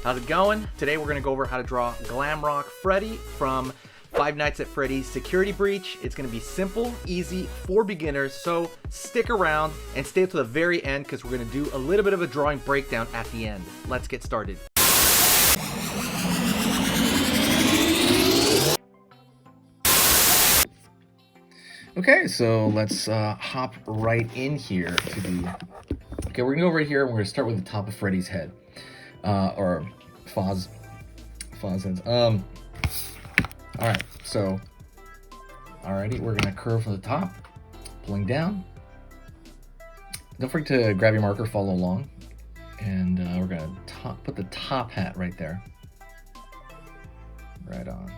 How's it going? Today we're going to go over how to draw Glamrock Freddy from Five Nights at Freddy's Security Breach. It's going to be simple, easy, for beginners, so stick around and stay to the very end because we're going to do a little bit of a drawing breakdown at the end. Let's get started. Okay, so let's hop right in here to the... Okay, we're gonna go right here and we're gonna start with the top of Freddy's head. Or Foz heads. Alright, so... Alrighty, we're gonna curve from the top, pulling down. Don't forget to grab your marker, follow along. And we're gonna put the top hat right there. Right on.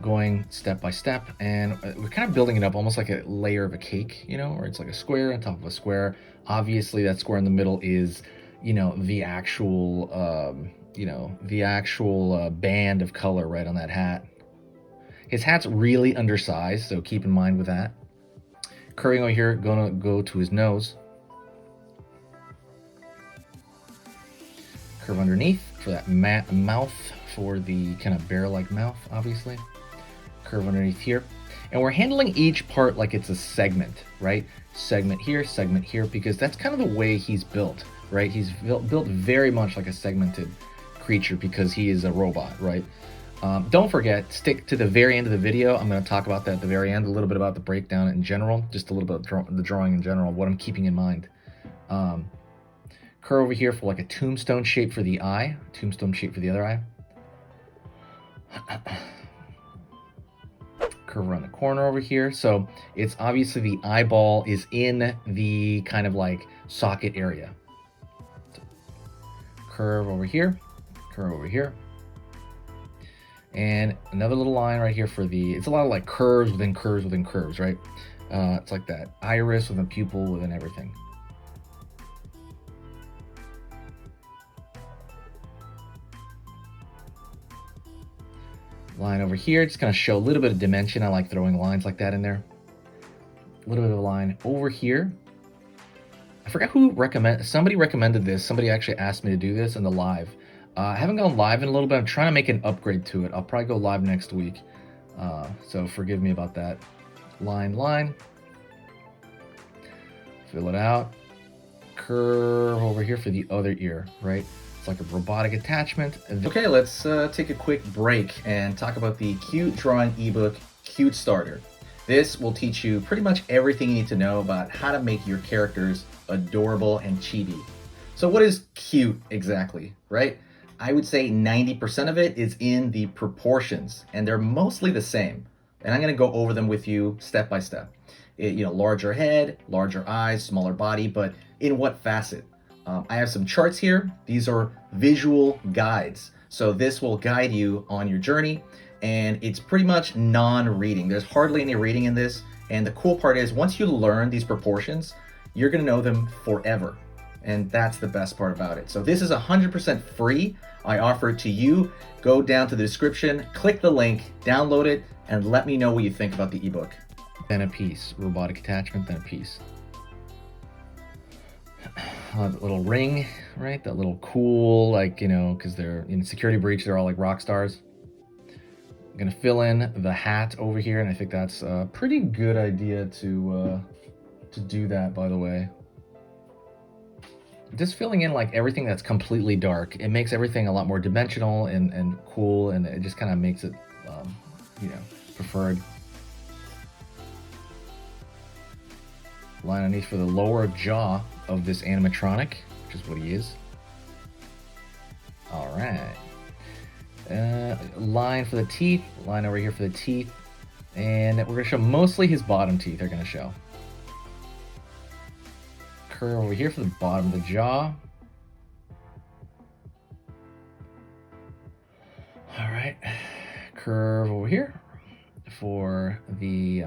Going step by step, and we're kind of building it up almost like a layer of a cake, you know, or it's like a square on top of a square. Obviously that square in the middle is, you know, the actual band of color right on that hat. His hat's really undersized, so keep in mind with that. Curving over here, gonna go to his nose. Curve underneath for that mouth, for the kind of bear-like mouth, obviously. Curve underneath here, and we're handling each part like it's a segment, right? Segment here, because that's kind of the way he's built, right? He's built very much like a segmented creature because he is a robot, right? Don't forget, stick to the very end of the video. I'm going to talk about that at the very end, a little bit about the breakdown in general, just a little bit of the drawing in general, what I'm keeping in mind. Curve over here for like a tombstone shape for the eye, tombstone shape for the other eye. Curve around the corner over here, so it's obviously the eyeball is in the kind of like socket area. Curve over here, and another little line right here for the, it's a lot of like curves within curves within curves, right? It's like that iris with a pupil within everything. Line over here, just kind of show a little bit of dimension. I like throwing lines like that in there. A little bit of a line over here. I forgot who somebody recommended this. Somebody actually asked me to do this in the live. I haven't gone live in a little bit. I'm trying to make an upgrade to it. I'll probably go live next week. So forgive me about that. Line. Fill it out. Curve over here for the other ear, right? It's like a robotic attachment. Okay, let's take a quick break and talk about the Cute Drawing ebook, Cute Starter. This will teach you pretty much everything you need to know about how to make your characters adorable and chibi. So what is cute exactly, right? I would say 90% of it is in the proportions, and they're mostly the same. And I'm gonna go over them with you step by step. Larger head, larger eyes, smaller body, but in what facet? I have some charts here. These are visual guides. So this will guide you on your journey, and it's pretty much non-reading. There's hardly any reading in this. And the cool part is once you learn these proportions, you're gonna know them forever. And that's the best part about it. So this is 100% free. I offer it to you. Go down to the description, click the link, download it, and let me know what you think about the ebook. Then a piece, robotic attachment, then a piece. That little ring, right? That little cool, like, you know, because they're in Security Breach, they're all like rock stars. I'm gonna fill in the hat over here, and I think that's a pretty good idea to do that, by the way. Just filling in like everything that's completely dark, it makes everything a lot more dimensional and cool, and it just kind of makes it, preferred. Line underneath for the lower jaw of this animatronic, which is what he is. All right. Line for the teeth, line over here for the teeth, and we're gonna show mostly his bottom teeth are gonna show. Curve over here for the bottom of the jaw. All right. Curve over here for the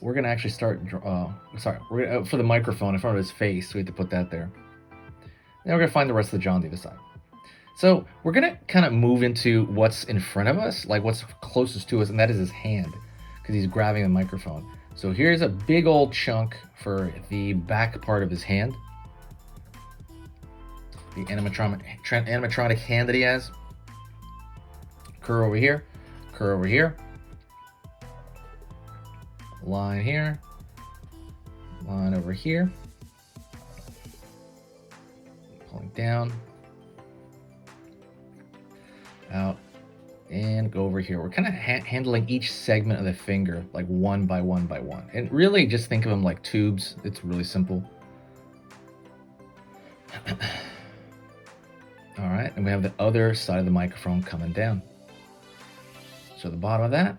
we're gonna actually start for the microphone in front of his face, we have to put that there. Then we're gonna find the rest of the jaw on the other side. So we're gonna kind of move into what's in front of us, like what's closest to us, and that is his hand, because he's grabbing the microphone. So here's a big old chunk for the back part of his hand. the animatronic hand that he has. Curve over here, curve over here. Line here, line over here. Pulling down, out, and go over here. We're kind of handling each segment of the finger like one by one by one. And really just think of them like tubes. It's really simple. All right, and we have the other side of the microphone coming down. So the bottom of that,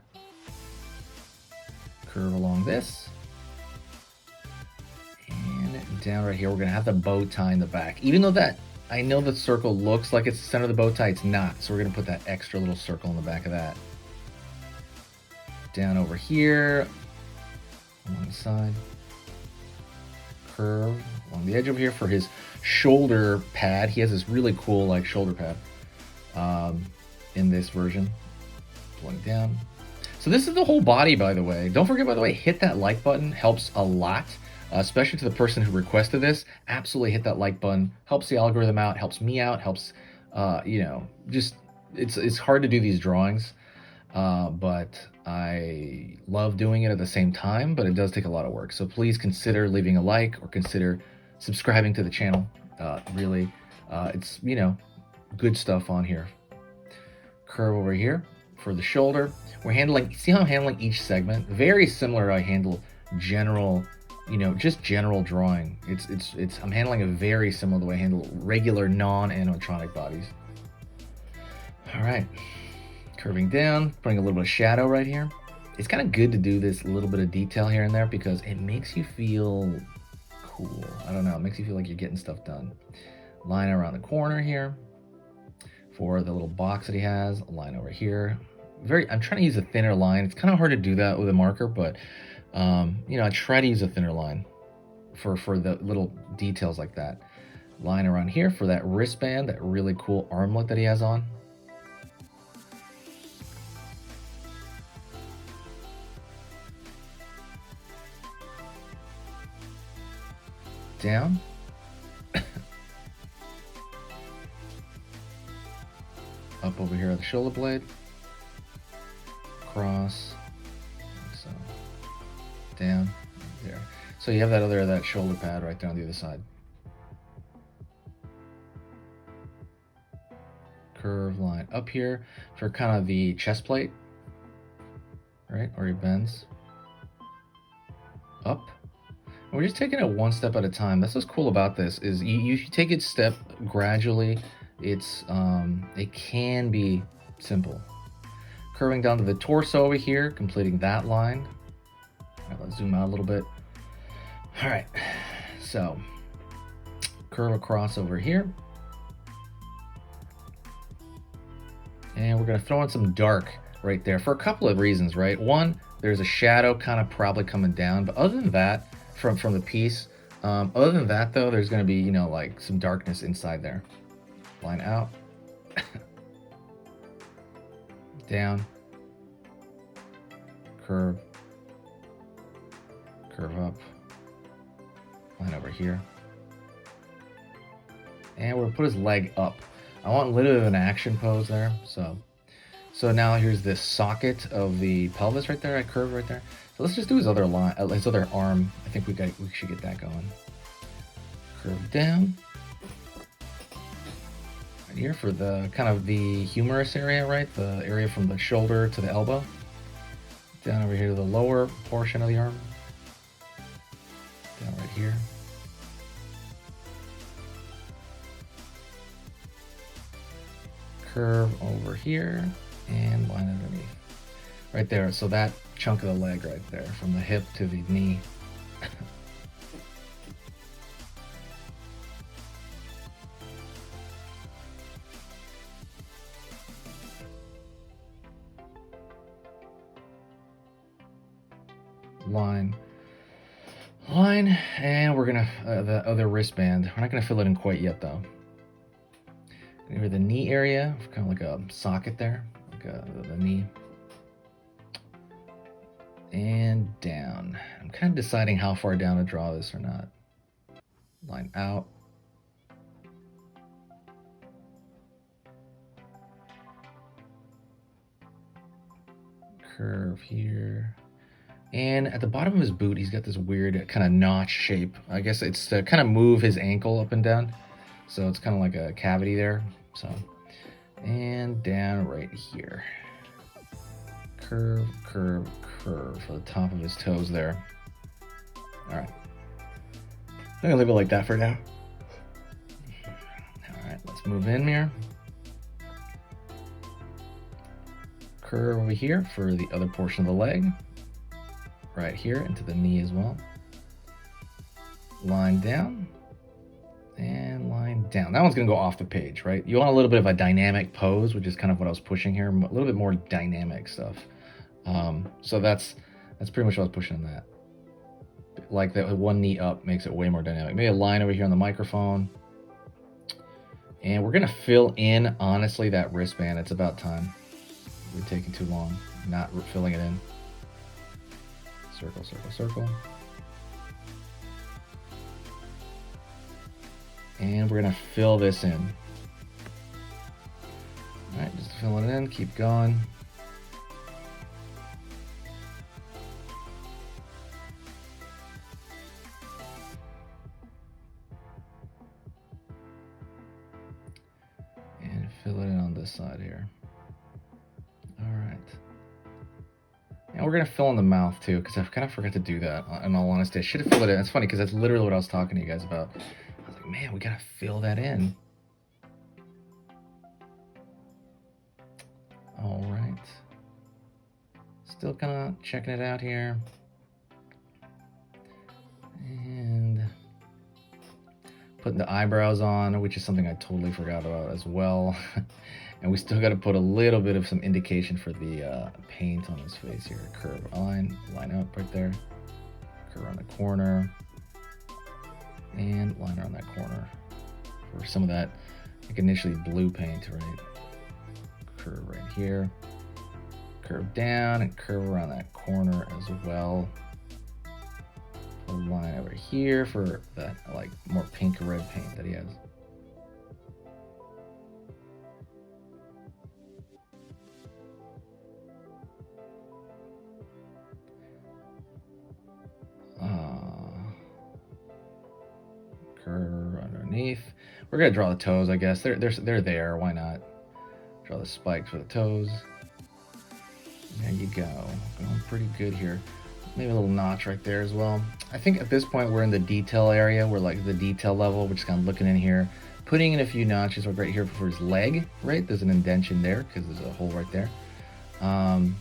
curve along this, and down right here. We're gonna have the bow tie in the back. Even though that, I know the circle looks like it's the center of the bow tie, it's not. So we're gonna put that extra little circle in the back of that. Down over here, along the side, curve along the edge over here for his shoulder pad. He has this really cool like shoulder pad in this version. Pulling down. So this is the whole body, by the way. Don't forget, by the way, hit that like button. Helps a lot, especially to the person who requested this. Absolutely hit that like button. Helps the algorithm out. Helps me out. Helps, you know, just it's hard to do these drawings, but I love doing it at the same time. But it does take a lot of work. So please consider leaving a like or consider subscribing to the channel. Really, it's, you know, good stuff on here. Curve over here for the shoulder. We're handling, see how I'm handling each segment? Very similar to I handle general, you know, just general drawing. I'm handling it very similar to the way I handle regular non-animatronic bodies. All right, curving down, putting a little bit of shadow right here. It's kind of good to do this little bit of detail here and there because it makes you feel cool. I don't know, it makes you feel like you're getting stuff done. Line around the corner here for the little box that he has. A line over here. I'm trying to use a thinner line. It's kind of hard to do that with a marker, but you know, I try to use a thinner line for the little details like that. Line around here for that wristband, that really cool armlet that he has on. Down. Up over here at the shoulder blade. Cross, so down there. So you have that shoulder pad right there on the other side. Curve line up here for kind of the chest plate, right? Or he bends up. And we're just taking it one step at a time. That's what's cool about this is you take it step gradually. It can be simple. Curving down to the torso over here, completing that line. Let's zoom out a little bit. All right, so curve across over here. And we're gonna throw in some dark right there for a couple of reasons, right? One, there's a shadow kind of probably coming down, but other than that, from the piece, other than that though, there's gonna be, you know, like some darkness inside there. Line out. Down, curve, curve up, line over here, and we'll put his leg up. I want a little bit of an action pose there. So now here's this socket of the pelvis right there. I curved right there. So let's just do his other line, his other arm. I think we should get that going. Curve down. Here for the kind of the humerus area, right? The area from the shoulder to the elbow. Down over here to the lower portion of the arm. Down right here. Curve over here and line underneath. Right there. So that chunk of the leg right there, from the hip to the knee. line, and we're gonna the other wristband. We're not gonna fill it in quite yet though. Near the knee area, kind of like a socket there, like the knee, and down. I'm kind of deciding how far down to draw this or not. Line out, curve here. And at the bottom of his boot, he's got this weird kind of notch shape. I guess it's to kind of move his ankle up and down. So it's kind of like a cavity there. So, and down right here. Curve, curve, curve for the top of his toes there. All right. I'm gonna leave it like that for now. All right, let's move in here. Curve over here for the other portion of the leg. Right here into the knee as well. Line down and line down. That one's gonna go off the page, right? You want a little bit of a dynamic pose, which is kind of what I was pushing here, a little bit more dynamic stuff. So that's pretty much what I was pushing on that. Like that one knee up makes it way more dynamic. Maybe a line over here on the microphone. And we're gonna fill in, honestly, that wristband. It's about time. We're taking too long not filling it in. Circle, circle, circle. And we're gonna fill this in. All right, just fill it in, keep going. And fill it in on this side here. All right. And we're gonna fill in the mouth too, because I kind of forgot to do that. In all honesty, I should have filled it in. It's funny because that's literally what I was talking to you guys about. I was like, man, we gotta fill that in. All right. Still kind of checking it out here. And putting the eyebrows on, which is something I totally forgot about as well. And we still got to put a little bit of some indication for the paint on his face here. Curve line up right there. Curve around the corner. And line around that corner for some of that, like initially blue paint, right? Curve right here. Curve down and curve around that corner as well. A line over here for that like more pink red paint that he has. Curve underneath. We're gonna draw the toes, I guess. They're there. Why not? Draw the spikes for the toes. There you go. Going pretty good here. Maybe a little notch right there as well. I think at this point we're in the detail area. We're like the detail level. We're just kind of looking in here, putting in a few notches right here for his leg. Right, there's an indentation there because there's a hole right there. Line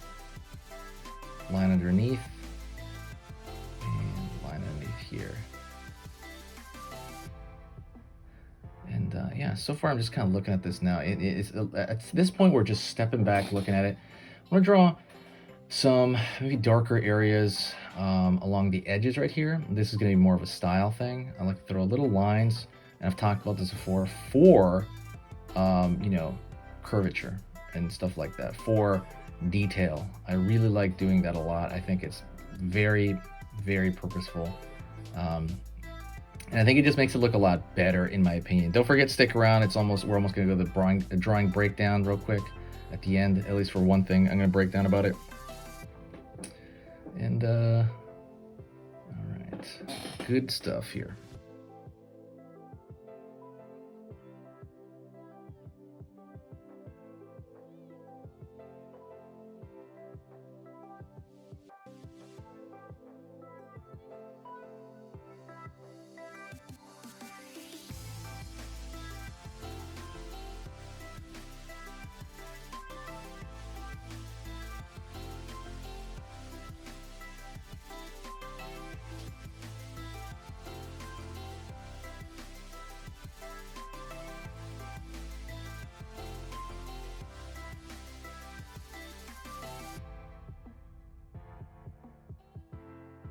underneath and line underneath here. And yeah, so far I'm just kind of looking at this now. It's at this point we're just stepping back, looking at it. I'm gonna draw some maybe darker areas along the edges right here. This is gonna be more of a style thing. I like to throw little lines, and I've talked about this before, for you know, curvature and stuff like that, for detail. I really like doing that a lot. I think it's very, very purposeful. And I think it just makes it look a lot better, in my opinion. Don't forget, stick around. We're almost gonna go to the drawing breakdown real quick at the end, at least for one thing. I'm gonna break down about it. And all right, good stuff here.